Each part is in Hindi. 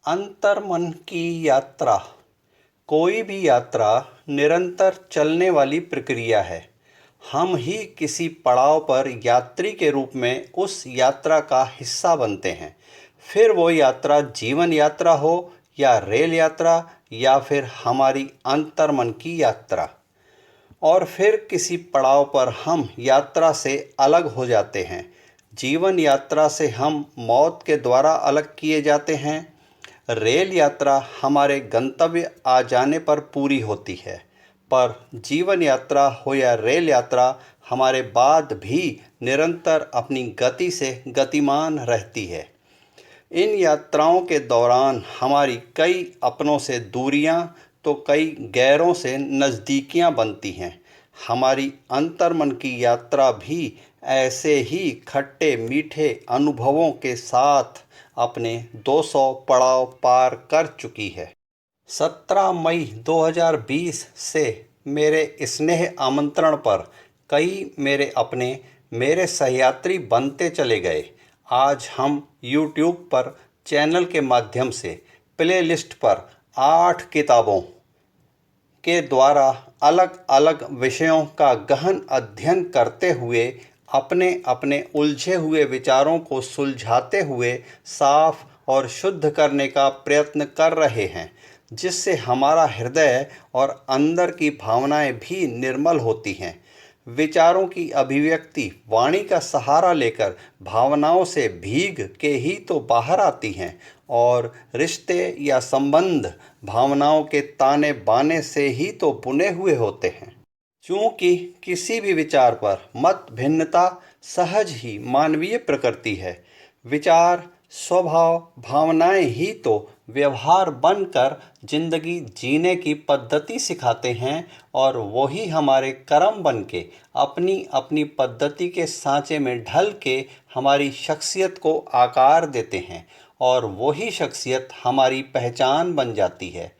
अंतर्मन की यात्रा। कोई भी यात्रा निरंतर चलने वाली प्रक्रिया है। हम ही किसी पड़ाव पर यात्री के रूप में उस यात्रा का हिस्सा बनते हैं। फिर वो यात्रा जीवन यात्रा हो या रेल यात्रा या फिर हमारी अंतर्मन की यात्रा। और फिर किसी पड़ाव पर हम यात्रा से अलग हो जाते हैं। जीवन यात्रा से हम मौत के द्वारा अलग किए जाते हैं। रेल यात्रा हमारे गंतव्य आ जाने पर पूरी होती है, पर जीवन यात्रा हो या रेल यात्रा हमारे बाद भी निरंतर अपनी गति से गतिमान रहती है। इन यात्राओं के दौरान हमारी कई अपनों से दूरियां तो कई गैरों से नज़दीकियां बनती हैं। हमारी अंतर्मन की यात्रा भी ऐसे ही खट्टे मीठे अनुभवों के साथ अपने 200 पड़ाव पार कर चुकी है। 17 मई 2020 से मेरे स्नेह आमंत्रण पर कई मेरे अपने मेरे सहयात्री बनते चले गए। आज हम YouTube पर चैनल के माध्यम से प्लेलिस्ट पर 8 किताबों के द्वारा अलग अलग विषयों का गहन अध्ययन करते हुए अपने अपने उलझे हुए विचारों को सुलझाते हुए साफ और शुद्ध करने का प्रयत्न कर रहे हैं, जिससे हमारा हृदय और अंदर की भावनाएं भी निर्मल होती हैं। विचारों की अभिव्यक्ति वाणी का सहारा लेकर भावनाओं से भीग के ही तो बाहर आती हैं, और रिश्ते या संबंध भावनाओं के ताने बाने से ही तो बुने हुए होते हैं। चूंकि किसी भी विचार पर मत भिन्नता सहज ही मानवीय प्रकृति है। विचार, स्वभाव, भावनाएं ही तो व्यवहार बनकर जिंदगी जीने की पद्धति सिखाते हैं, और वही हमारे कर्म बन के अपनी अपनी पद्धति के सांचे में ढल के हमारी शख्सियत को आकार देते हैं, और वही शख्सियत हमारी पहचान बन जाती है।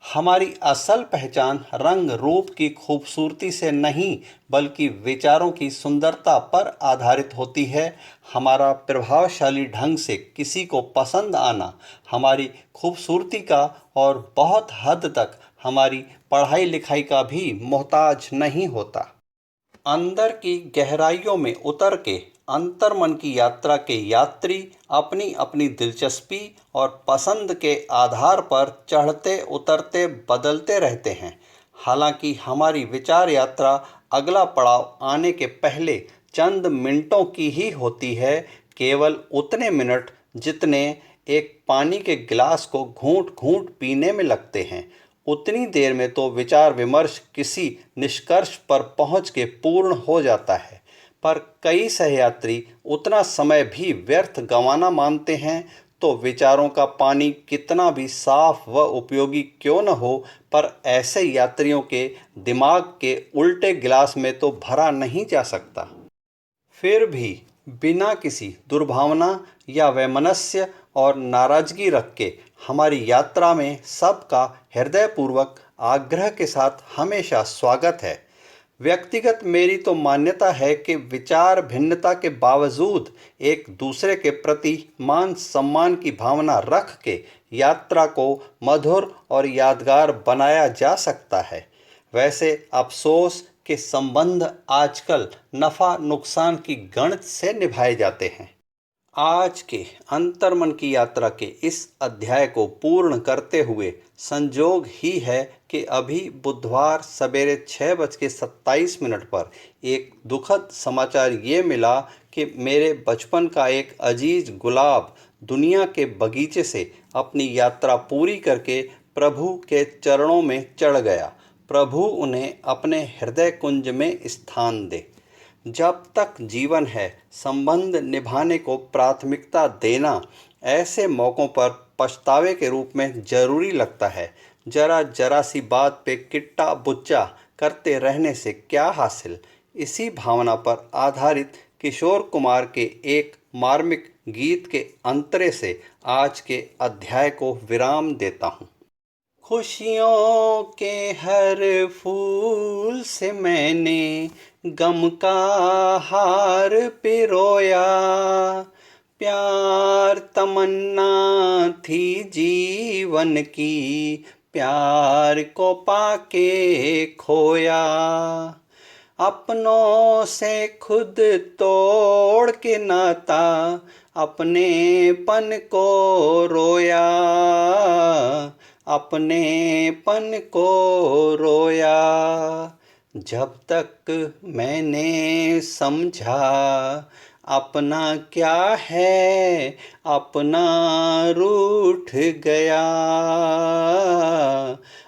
हमारी असल पहचान रंग रूप की खूबसूरती से नहीं बल्कि विचारों की सुंदरता पर आधारित होती है। हमारा प्रभावशाली ढंग से किसी को पसंद आना हमारी खूबसूरती का और बहुत हद तक हमारी पढ़ाई लिखाई का भी मोहताज नहीं होता। अंदर की गहराइयों में उतर के अंतर्मन की यात्रा के यात्री अपनी अपनी दिलचस्पी और पसंद के आधार पर चढ़ते उतरते बदलते रहते हैं। हालांकि हमारी विचार यात्रा अगला पड़ाव आने के पहले चंद मिनटों की ही होती है, केवल उतने मिनट जितने एक पानी के गिलास को घूंट घूंट पीने में लगते हैं। उतनी देर में तो विचार विमर्श किसी निष्कर्ष पर पहुंच के पूर्ण हो जाता है, पर कई सहयात्री उतना समय भी व्यर्थ गंवाना मानते हैं। तो विचारों का पानी कितना भी साफ व उपयोगी क्यों न हो, पर ऐसे यात्रियों के दिमाग के उल्टे गिलास में तो भरा नहीं जा सकता। फिर भी बिना किसी दुर्भावना या वैमनस्य और नाराजगी रख के हमारी यात्रा में सबका हृदयपूर्वक आग्रह के साथ हमेशा स्वागत है। व्यक्तिगत मेरी तो मान्यता है कि विचार भिन्नता के बावजूद एक दूसरे के प्रति मान सम्मान की भावना रख के यात्रा को मधुर और यादगार बनाया जा सकता है। वैसे अफसोस के संबंध आजकल नफ़ा नुकसान की गणित से निभाए जाते हैं। आज के अंतर्मन की यात्रा के इस अध्याय को पूर्ण करते हुए संजोग ही है कि अभी बुधवार सवेरे 6:27 पर एक दुखद समाचार ये मिला कि मेरे बचपन का एक अजीज गुलाब दुनिया के बगीचे से अपनी यात्रा पूरी करके प्रभु के चरणों में चढ़ गया। प्रभु उन्हें अपने हृदय कुंज में स्थान दे। जब तक जीवन है, संबंध निभाने को प्राथमिकता देना ऐसे मौक़ों पर पछतावे के रूप में ज़रूरी लगता है। जरा जरा सी बात पे किट्टा बुच्चा करते रहने से क्या हासिल। इसी भावना पर आधारित किशोर कुमार के एक मार्मिक गीत के अंतरे से आज के अध्याय को विराम देता हूँ। खुशियों के हर फूल से मैंने गम का हार पिरोया, प्यार तमन्ना थी जीवन की, प्यार को पाके खोया। अपनों से खुद तोड़ के नाता, अपनेपन को रोया, अपनेपन को रोया। जब तक मैंने समझा अपना क्या है, अपना रूठ गया,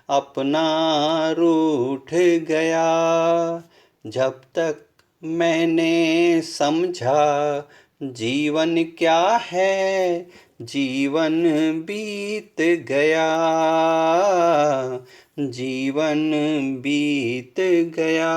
अपना रूठ गया। जब तक मैंने समझा जीवन क्या है, जीवन बीत गया, जीवन बीत गया।